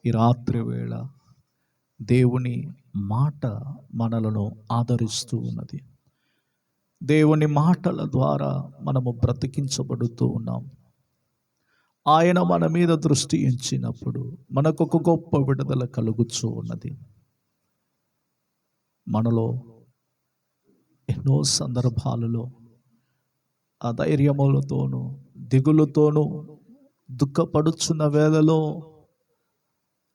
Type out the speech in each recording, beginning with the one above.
ఈ రాత్రి వేళ దేవుని మాట మనలను ఆదరిస్తూ ఉన్నది. దేవుని మాటల ద్వారా మనము బ్రతికించబడుతూ ఉన్నాం. ఆయన మన మీద దృష్టి ఉంచినప్పుడు మనకు ఒక గొప్ప విడుదల కలుగుతూ ఉన్నది. మనలో ఎన్నో సందర్భాలలో అధైర్యములతోనూ దిగులుతోనూ దుఃఖపడుచున్న వేళలో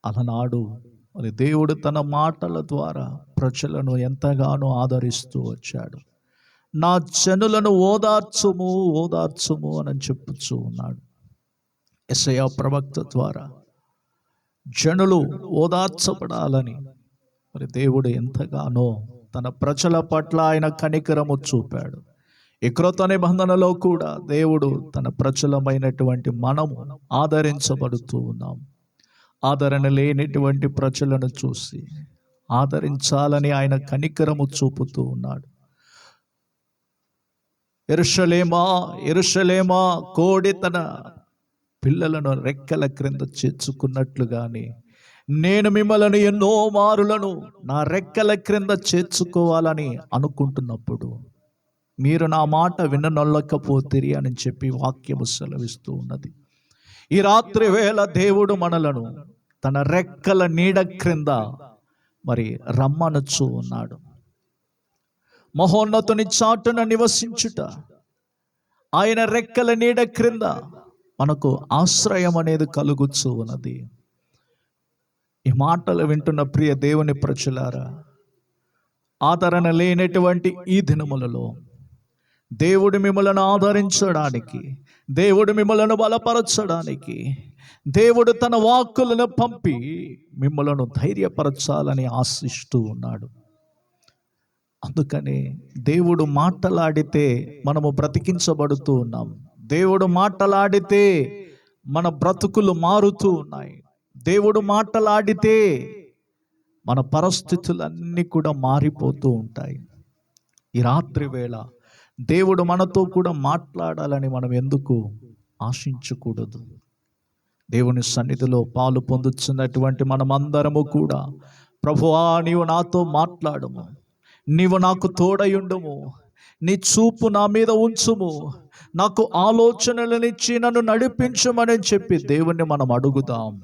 అలనాడు మరి దేవుడు తన మాటల ద్వారా ప్రజలను ఎంతగానో ఆదరిస్తూ వచ్చాడు. నా జనులను ఓదార్చుము ఓదార్చుము అని చెప్పుచూ ఉన్నాడు. యెషయా ప్రవక్త ద్వారా జనులు ఓదార్చబడాలని మరి దేవుడు ఎంతగానో తన ప్రజల పట్ల ఆయన కనికరము చూపాడు. ఈ క్రొత్త నిబంధనలో కూడా దేవుడు తన ప్రజలమైనటువంటి మనము ఆదరించబడుతూ ఉన్నాం. ఆదరణ లేనిటువంటి ప్రజలను చూసి ఆదరించాలని ఆయన కనికరము చూపుతూ ఉన్నాడు. యెరూషలేమా యెరూషలేమా, కోడి తన పిల్లలను రెక్కల క్రింద చేర్చుకున్నట్లుగానే నేను మిమ్మల్ని ఎన్నో మారులను నా రెక్కల క్రింద చేర్చుకోవాలని అనుకుంటున్నప్పుడు మీరు నా మాట విననొల్లకపోతిరి అని చెప్పి వాక్యము సెలవిస్తూ ఉన్నది. ఈ రాత్రి వేళ దేవుడు మనలను తన రెక్కల నీడ క్రింద మరి రమ్మనొచ్చు ఉన్నాడు. మహోన్నతుని చాటున నివసించుట, ఆయన రెక్కల నీడ క్రింద మనకు ఆశ్రయం అనేది కలుగుచూ ఉన్నది. ఈ మాటలు వింటున్న ప్రియ దేవుని ప్రజలారా, ఆదరణ లేనటువంటి ఈ దినములలో దేవుడు మిమ్మలను ఆదరించడానికి, దేవుడు మిమ్మలను బలపరచడానికి, దేవుడు తన వాక్కులను పంపి మిమ్మలను ధైర్యపరచాలని ఆశిస్తూ ఉన్నాడు. అందుకని దేవుడు మాటలాడితే మనము బ్రతికించబడుతూ ఉన్నాం. దేవుడు మాటలాడితే మన బ్రతుకులు మారుతూ ఉన్నాయి. దేవుడు మాటలాడితే మన పరిస్థితులన్నీ కూడా మారిపోతూ ఉంటాయి. ఈ రాత్రి వేళ దేవుడు మనతో కూడా మాట్లాడాలని మనం ఎందుకు ఆశించకూడదు? దేవుని సన్నిధిలో పాలు పొందుతున్నటువంటి మనమందరము కూడా, ప్రభువా నీవు నాతో మాట్లాడుము, నీవు నాకు తోడయుండుము, నీ చూపు నా మీద ఉంచుము, నాకు ఆలోచనలనిచ్చి నన్ను నడిపించమని చెప్పి దేవుణ్ణి మనం అడుగుదాం.